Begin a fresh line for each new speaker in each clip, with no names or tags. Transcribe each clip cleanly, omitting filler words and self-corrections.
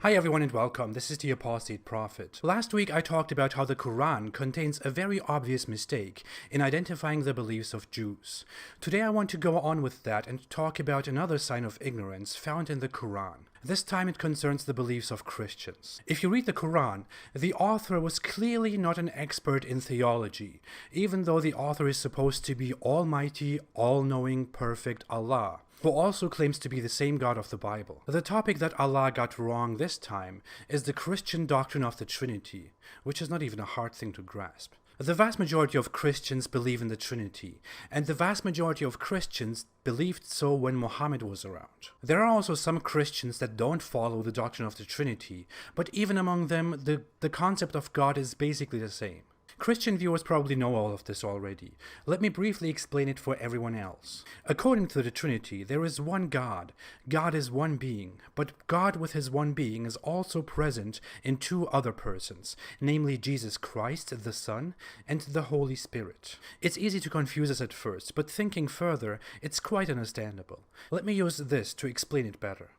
Hi everyone and welcome, this is the Apostate Prophet. Last week I talked about how the Quran contains a very obvious mistake in identifying the beliefs of Jews. Today I want to go on with that and talk about another sign of ignorance found in the Quran. This time it concerns the beliefs of Christians. If you read the Quran, the author was clearly not an expert in theology, even though the author is supposed to be almighty, all-knowing, perfect Allah, who also claims to be the same God of the Bible. The topic that Allah got wrong this time is the Christian doctrine of the Trinity, which is not even a hard thing to grasp. The vast majority of Christians believe in the Trinity, and the vast majority of Christians believed so when Muhammad was around. There are also some Christians that don't follow the doctrine of the Trinity, but even among them, the concept of God is basically the same. Christian viewers probably know all of this already. Let me briefly explain it for everyone else. According to the Trinity, there is one God. God is one being, but God with his one being is also present in two other persons, namely Jesus Christ, the Son, and the Holy Spirit. It's easy to confuse us at first, but thinking further, it's quite understandable. Let me use this to explain it better.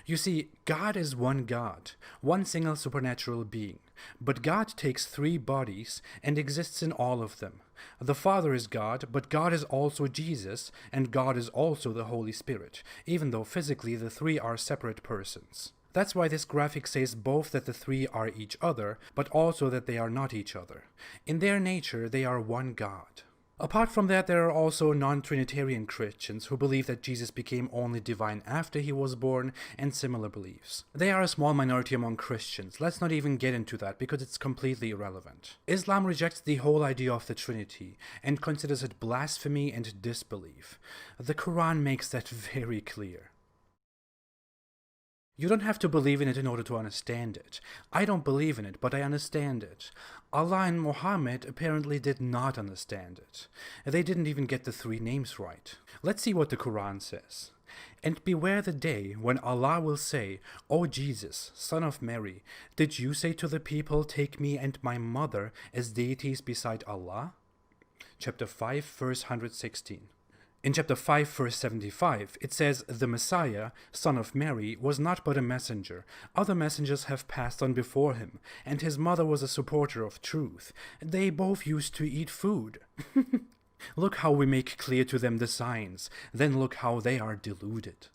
You see, God is one God, one single supernatural being, but God takes three bodies and exists in all of them. The Father is God, but God is also Jesus, and God is also the Holy Spirit, even though physically the three are separate persons. That's why this graphic says both that the three are each other, but also that they are not each other. In their nature, they are one God. Apart from that, there are also non-Trinitarian Christians who believe that Jesus became only divine after he was born, and similar beliefs. They are a small minority among Christians. Let's not even get into that because it's completely irrelevant. Islam rejects the whole idea of the Trinity and considers it blasphemy and disbelief. The Quran makes that very clear. You don't have to believe in it in order to understand it. I don't believe in it, but I understand it. Allah and Muhammad apparently did not understand it. They didn't even get the three names right. Let's see what the Quran says. And beware the day when Allah will say, O Jesus, son of Mary, did you say to the people, take me and my mother as deities beside Allah? Chapter 5, verse 116. In chapter 5, verse 75, it says, the Messiah, son of Mary, was not but a messenger. Other messengers have passed on before him, and his mother was a supporter of truth. They both used to eat food. Look how we make clear to them the signs, then look how they are deluded.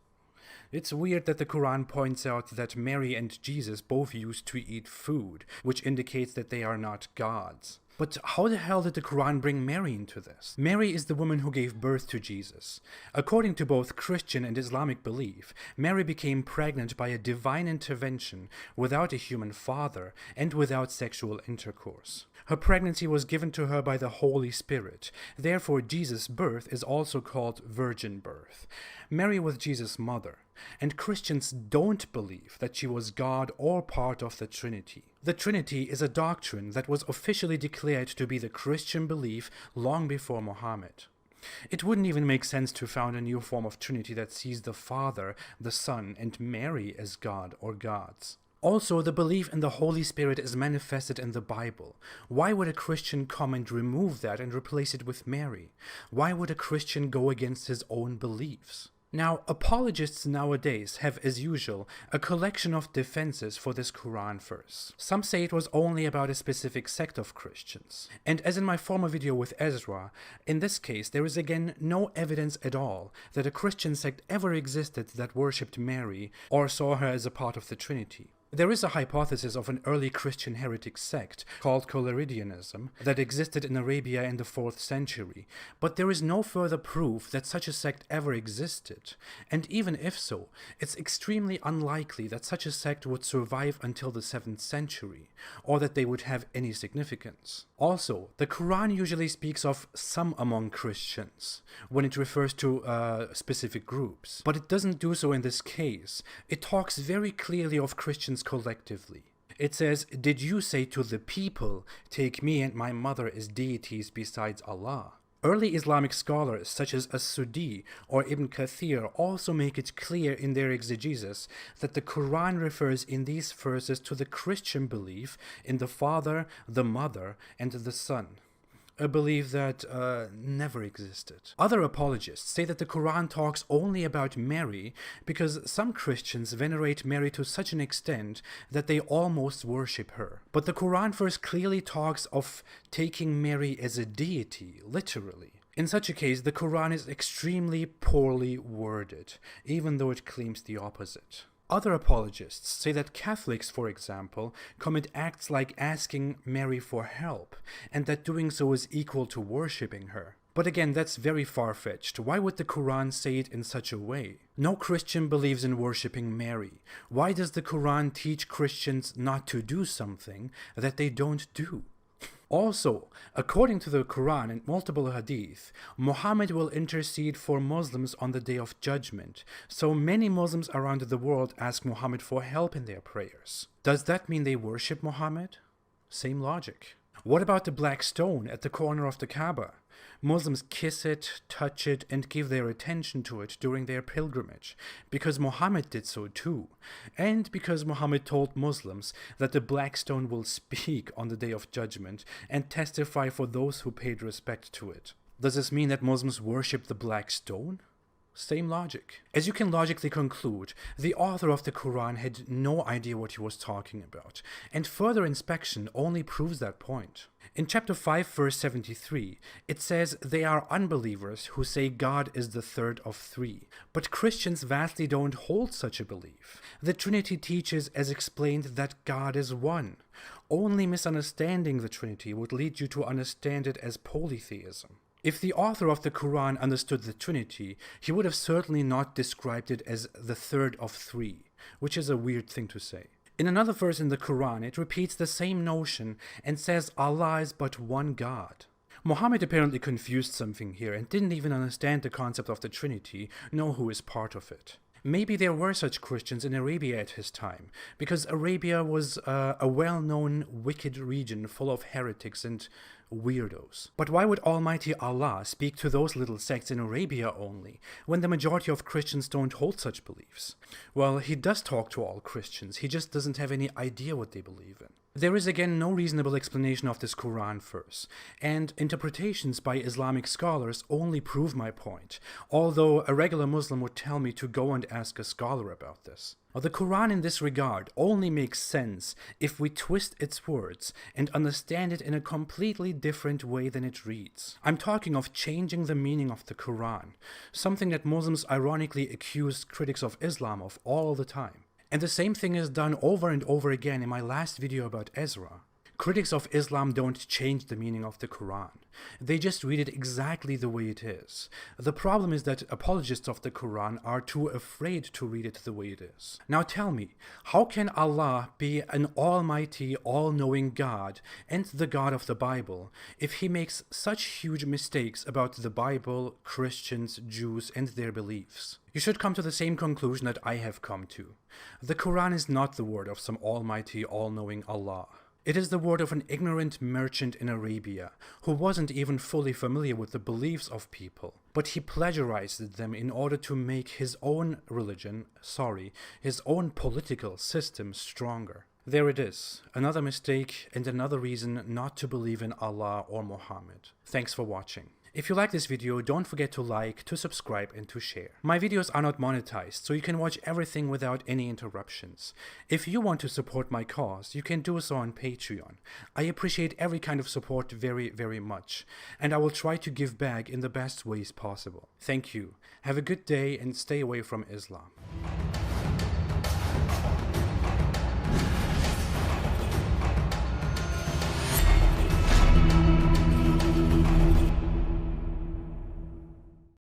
It's weird that the Quran points out that Mary and Jesus both used to eat food, which indicates that they are not gods. But how the hell did the Quran bring Mary into this? Mary is the woman who gave birth to Jesus. According to both Christian and Islamic belief, Mary became pregnant by a divine intervention without a human father and without sexual intercourse. Her pregnancy was given to her by the Holy Spirit. Therefore, Jesus' birth is also called virgin birth. Mary was Jesus' mother, and Christians don't believe that she was God or part of the Trinity. The Trinity is a doctrine that was officially declared to be the Christian belief long before Muhammad. It wouldn't even make sense to found a new form of Trinity that sees the Father, the Son, and Mary as God or gods. Also, the belief in the Holy Spirit is manifested in the Bible. Why would a Christian come and remove that and replace it with Mary? Why would a Christian go against his own beliefs? Now, apologists nowadays have, as usual, a collection of defenses for this Quran verse. Some say it was only about a specific sect of Christians. And as in my former video with Ezra, in this case there is again no evidence at all that a Christian sect ever existed that worshipped Mary or saw her as a part of the Trinity. There is a hypothesis of an early Christian heretic sect called Coleridianism that existed in Arabia in the 4th century, but there is no further proof that such a sect ever existed, and even if so, it's extremely unlikely that such a sect would survive until the 7th century, or that they would have any significance. Also, the Quran usually speaks of some among Christians when it refers to specific groups, but it doesn't do so in this case. It talks very clearly of Christians collectively. It says, did you say to the people, take me and my mother as deities besides Allah? Early Islamic scholars such as As-Suddi or Ibn Kathir also make it clear in their exegesis that the Quran refers in these verses to the Christian belief in the Father, the Mother, and the Son. a belief that never existed. Other apologists say that the Quran talks only about Mary because some Christians venerate Mary to such an extent that they almost worship her. But the Quran verse clearly talks of taking Mary as a deity, literally. In such a case, the Quran is extremely poorly worded, even though it claims the opposite. Other apologists say that Catholics, for example, commit acts like asking Mary for help, and that doing so is equal to worshipping her. But again, that's very far-fetched. Why would the Quran say it in such a way? No Christian believes in worshipping Mary. Why does the Quran teach Christians not to do something that they don't do? Also, according to the Quran and multiple hadith, Muhammad will intercede for Muslims on the Day of Judgment, so many Muslims around the world ask Muhammad for help in their prayers. Does that mean they worship Muhammad? Same logic. What about the black stone at the corner of the Kaaba? Muslims kiss it, touch it, and give their attention to it during their pilgrimage, because Muhammad did so too, and because Muhammad told Muslims that the black stone will speak on the Day of Judgment and testify for those who paid respect to it. Does this mean that Muslims worship the black stone? Same logic. As you can logically conclude, the author of the Quran had no idea what he was talking about, and further inspection only proves that point. In chapter 5, verse 73, it says they are unbelievers who say God is the third of three, but Christians vastly don't hold such a belief. The Trinity teaches, as explained, that God is one. Only misunderstanding the Trinity would lead you to understand it as polytheism. If the author of the Quran understood the Trinity, he would have certainly not described it as the third of three, which is a weird thing to say. In another verse in the Quran, it repeats the same notion and says Allah is but one God. Muhammad apparently confused something here and didn't even understand the concept of the Trinity, nor who is part of it. Maybe there were such Christians in Arabia at his time, because Arabia was a well-known wicked region full of heretics and weirdos. But why would Almighty Allah speak to those little sects in Arabia only, when the majority of Christians don't hold such beliefs? Well, he does talk to all Christians, he just doesn't have any idea what they believe in. There is again no reasonable explanation of this Quran verse, and interpretations by Islamic scholars only prove my point, although a regular Muslim would tell me to go and ask a scholar about this. The Quran in this regard only makes sense if we twist its words and understand it in a completely different way than it reads. I'm talking of changing the meaning of the Quran, something that Muslims ironically accuse critics of Islam of all the time. And the same thing is done over and over again in my last video about Ezra. Critics of Islam don't change the meaning of the Quran. They just read it exactly the way it is. The problem is that apologists of the Quran are too afraid to read it the way it is. Now tell me, how can Allah be an almighty, all-knowing God and the God of the Bible if he makes such huge mistakes about the Bible, Christians, Jews, and their beliefs? You should come to the same conclusion that I have come to. The Quran is not the word of some almighty, all-knowing Allah. It is the word of an ignorant merchant in Arabia, who wasn't even fully familiar with the beliefs of people, but he plagiarized them in order to make his own his own political system stronger. There it is, another mistake and another reason not to believe in Allah or Muhammad. Thanks for watching. If you like this video, don't forget to like, to subscribe, and to share. My videos are not monetized, so you can watch everything without any interruptions. If you want to support my cause, you can do so on Patreon. I appreciate every kind of support very, very much, and I will try to give back in the best ways possible. Thank you. Have a good day and stay away from Islam.